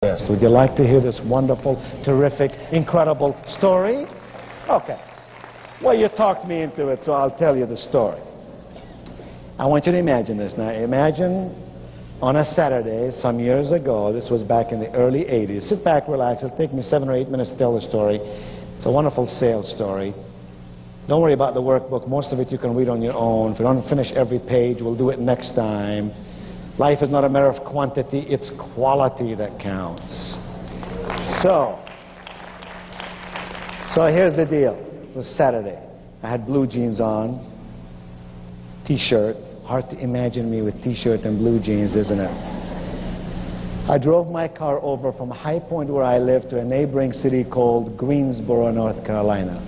Yes. Would you like to hear this wonderful, terrific, incredible story? Okay. Well, you talked me into it, so I'll tell you the story. I want you to imagine this now. Imagine on a Saturday some years ago, this was back in the early 80s. Sit back, relax. It'll take me 7 or 8 minutes to tell the story. It's a wonderful sales story. Don't worry about the workbook. Most of it you can read on your own. If you don't finish every page, we'll do it next time. Life is not a matter of quantity, it's quality that counts. So here's the deal. It was Saturday. I had blue jeans on, t-shirt. Hard to imagine me with t-shirt and blue jeans, isn't it? I drove my car over from High Point, where I live, to a neighboring city called Greensboro, North Carolina.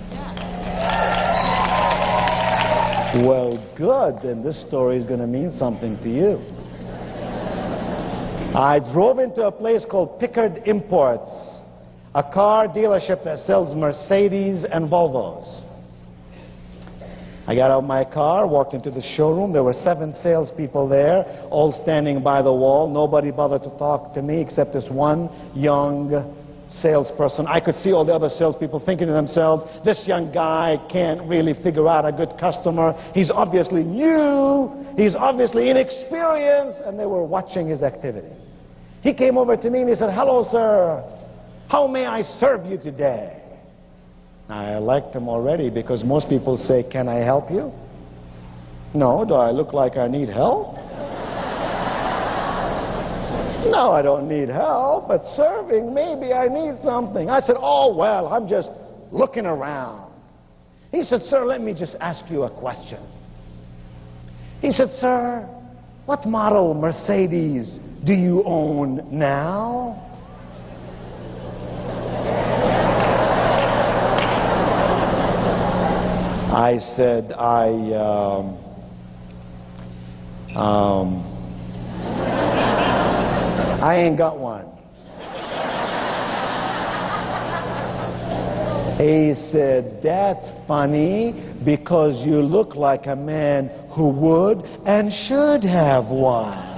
Well, good, then this story is going to mean something to you. I drove into a place called Pickard Imports, a car dealership that sells Mercedes and Volvos. I got out of my car, walked into the showroom. There were 7 salespeople there, all standing by the wall. Nobody bothered to talk to me except this one young salesperson. I could see all the other salespeople thinking to themselves, this young guy can't really figure out a good customer. He's obviously new. He's obviously inexperienced. And they were watching his activity. He came over to me and he said, hello, sir. How may I serve you today? I liked him already because most people say, can I help you? No, do I look like I need help? No, I don't need help, but serving, maybe I need something. I said, oh, well, I'm just looking around. He said, sir, let me just ask you a question. He said, sir, what model Mercedes do you own now? I said, I ain't got one. He said, that's funny because you look like a man who would and should have one.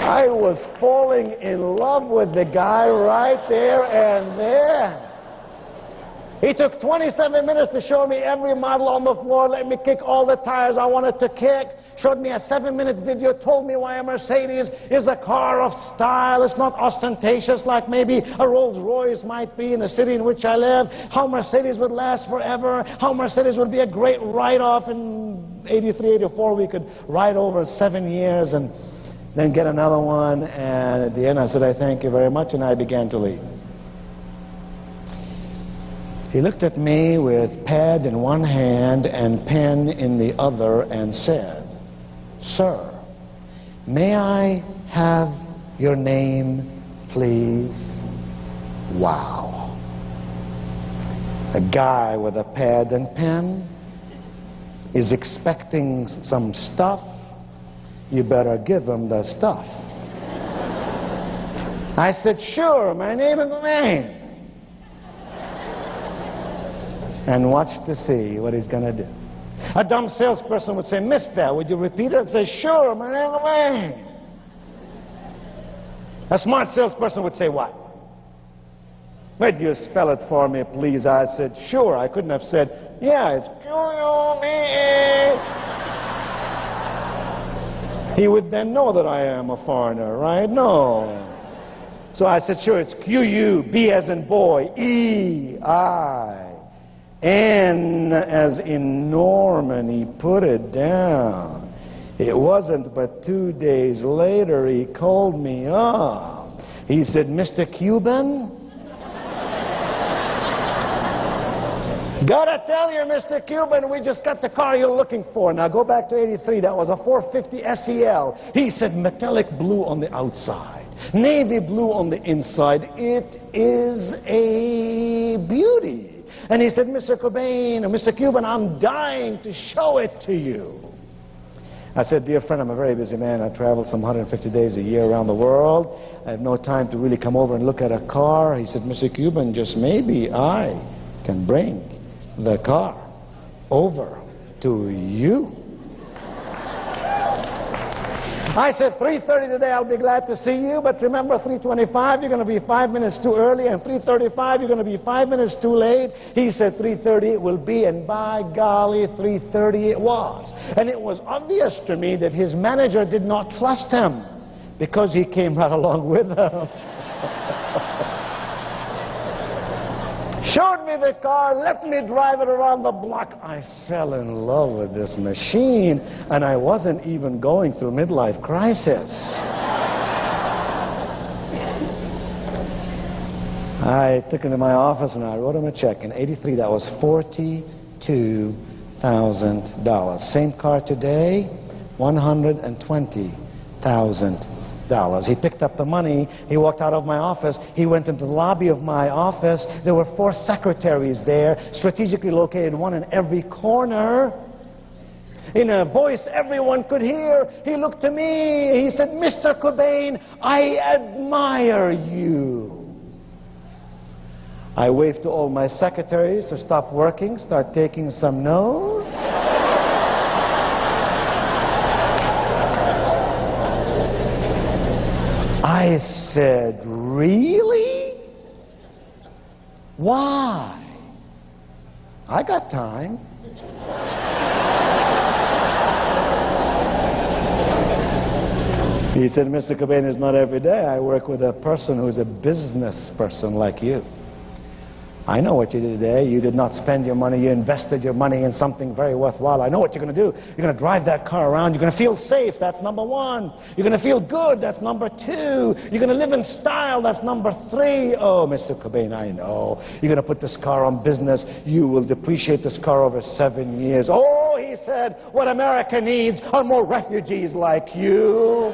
I was falling in love with the guy right there and there. He took 27 minutes to show me every model on the floor, let me kick all the tires I wanted to kick, showed me a 7-minute video, told me why a Mercedes is a car of style. It's not ostentatious like maybe a Rolls Royce might be in the city in which I live, how Mercedes would last forever, how Mercedes would be a great write-off. In 83, 84, we could ride over 7 years and then get another one. And at the end I said, I thank you very much, and I began to leave. He looked at me with pad in one hand and pen in the other and said, sir, may I have your name, please? Wow. A guy with a pad and pen is expecting some stuff. You better give him the stuff. I said, sure, my name is Wayne. And watch to see what he's going to do. A dumb salesperson would say, mister, would you repeat it? I'd say, sure, my name is Wayne. A smart salesperson would say, what? Would you spell it for me, please? I said, sure. I couldn't have said, yeah, it's Q-U-B-E. He would then know that I am a foreigner, right? No. So I said, sure, it's Q-U-B as in boy, E-I. N as in Norman. He put it down. It wasn't but 2 days later he called me up. He said, Mr. Cuban? Gotta tell you, Mr. Cuban, we just got the car you're looking for. Now go back to 83. That was a 450 SEL. He said, metallic blue on the outside, navy blue on the inside. It is a beauty. And he said, Mr. Cobain, or Mr. Cuban, I'm dying to show it to you. I said, dear friend, I'm a very busy man. I travel some 150 days a year around the world. I have no time to really come over and look at a car. He said, Mr. Cuban, just maybe I can bring the car over to you. I said, 3:30 today, I'll be glad to see you, but remember, 3:25, you're going to be 5 minutes too early, and 3:35, you're going to be 5 minutes too late. He said, 3:30 it will be, and by golly, 3:30 it was. And it was obvious to me that his manager did not trust him, because he came right along with him. Showed me the car, let me drive it around the block. I fell in love with this machine, and I wasn't even going through midlife crisis. I took him to my office and I wrote him a check. In '83, that was $42,000. Same car today, $120,000. He picked up the money, he walked out of my office, he went into the lobby of my office. There were 4 secretaries there, strategically located, one in every corner. In a voice everyone could hear, he looked to me, he said, "Mr. Cobain, I admire you." I waved to all my secretaries to stop working, start taking some notes. I said, "Really? Why?" I got time. He said, "Mr. Cobain, it's not every day I work with a person who's a business person like you. I know what you did today. You did not spend your money. You invested your money in something very worthwhile. I know what you're going to do. You're going to drive that car around. You're going to feel safe. That's number 1. You're going to feel good. That's number 2. You're going to live in style. That's number 3. Oh, Mr. Cobain, I know. You're going to put this car on business. You will depreciate this car over 7 years." Oh, he said, "What America needs are more refugees like you."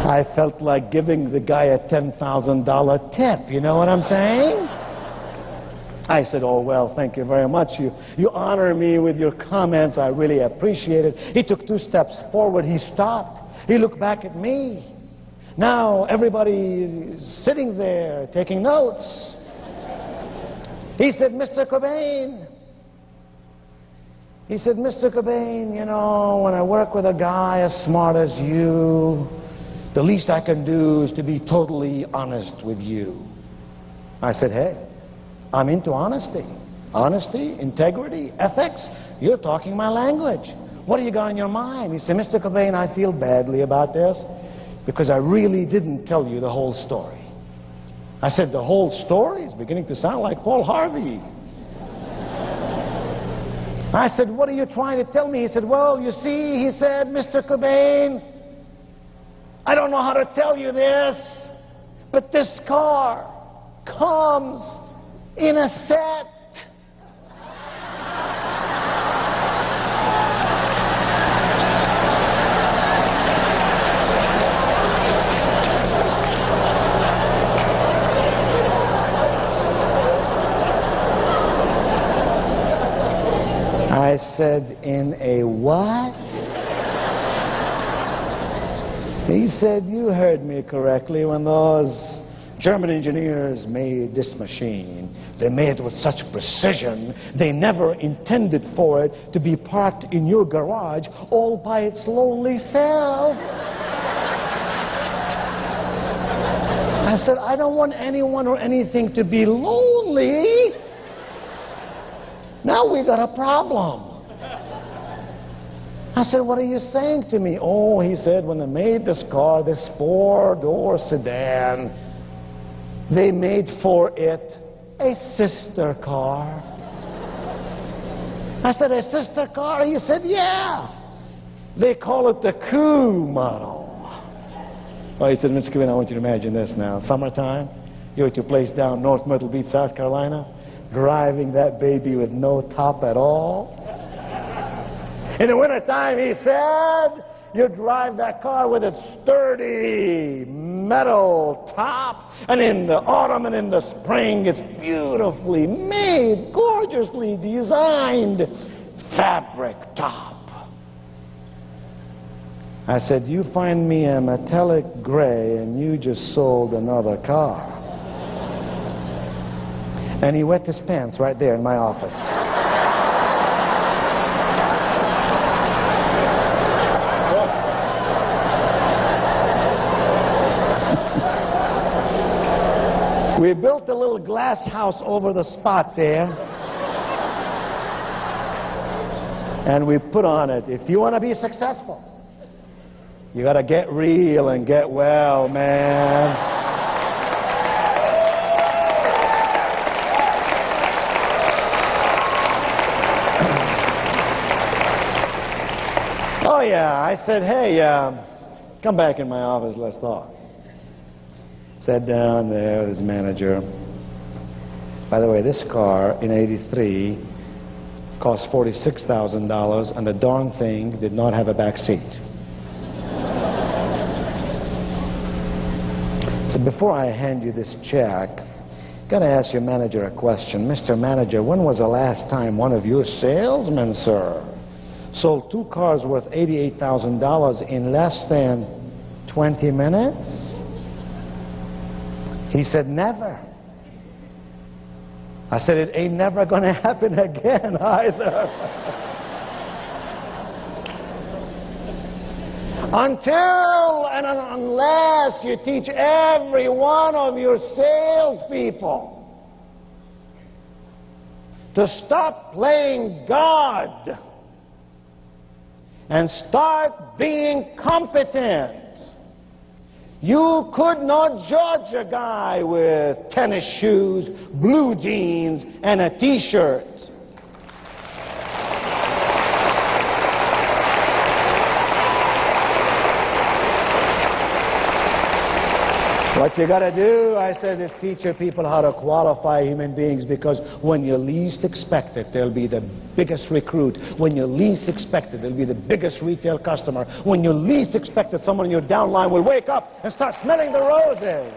I felt like giving the guy a $10,000 tip, you know what I'm saying? I said, "Oh, well, thank you very much. You honor me with your comments. I really appreciate it." He took 2 steps forward. He stopped. He looked back at me. Now everybody is sitting there taking notes. He said, "Mr. Cobain," he said, "Mr. Cobain, you know, when I work with a guy as smart as you, the least I can do is to be totally honest with you." I said, "Hey, I'm into honesty. Honesty, integrity, ethics. You're talking my language. What do you got in your mind?" He said, "Mr. Cobain, I feel badly about this because I really didn't tell you the whole story." I said, "The whole story is beginning to sound like Paul Harvey." I said, "What are you trying to tell me?" He said, "Well, you see," he said, "Mr. Cobain, I don't know how to tell you this, but this car comes in a set." I said, "In a what?" He said, "You heard me correctly. When those German engineers made this machine, they made it with such precision, they never intended for it to be parked in your garage all by its lonely self." I said, "I don't want anyone or anything to be lonely. Now we got a problem." I said, "What are you saying to me?" "Oh," he said, "when they made this car, this 4-door sedan, they made for it a sister car." I said, "A sister car?" He said, "Yeah. They call it the Coup model." Oh, he said, "Mr. Cobain, I want you to imagine this now. Summertime, you're at your place down North Myrtle Beach, South Carolina, driving that baby with no top at all. In the wintertime," he said, "you drive that car with its sturdy metal top, and in the autumn and in the spring, it's beautifully made, gorgeously designed fabric top." I said, "You find me a metallic gray, and you just sold another car." And he wet his pants right there in my office. We built a little glass house over the spot there. And we put on it, if you want to be successful, you got to get real and get well, man. Oh, yeah. I said, hey, come back in my office, let's talk. Sat down there with his manager. By the way, this car in '83 cost $46,000, and the darn thing did not have a back seat. So before I hand you this check, gotta ask your manager a question. Mr. Manager, when was the last time one of your salesmen, sir, sold 2 cars worth $88,000 in less than 20 minutes? He said, never. I said, it ain't never gonna happen again either. Until and unless you teach every one of your salespeople to stop playing God and start being competent. You could not judge a guy with tennis shoes, blue jeans, and a t-shirt. What you gotta do, I said, is teach your people how to qualify human beings, because when you least expect it, they'll be the biggest recruit. When you least expect it, they'll be the biggest retail customer. When you least expect it, someone in your downline will wake up and start smelling the roses.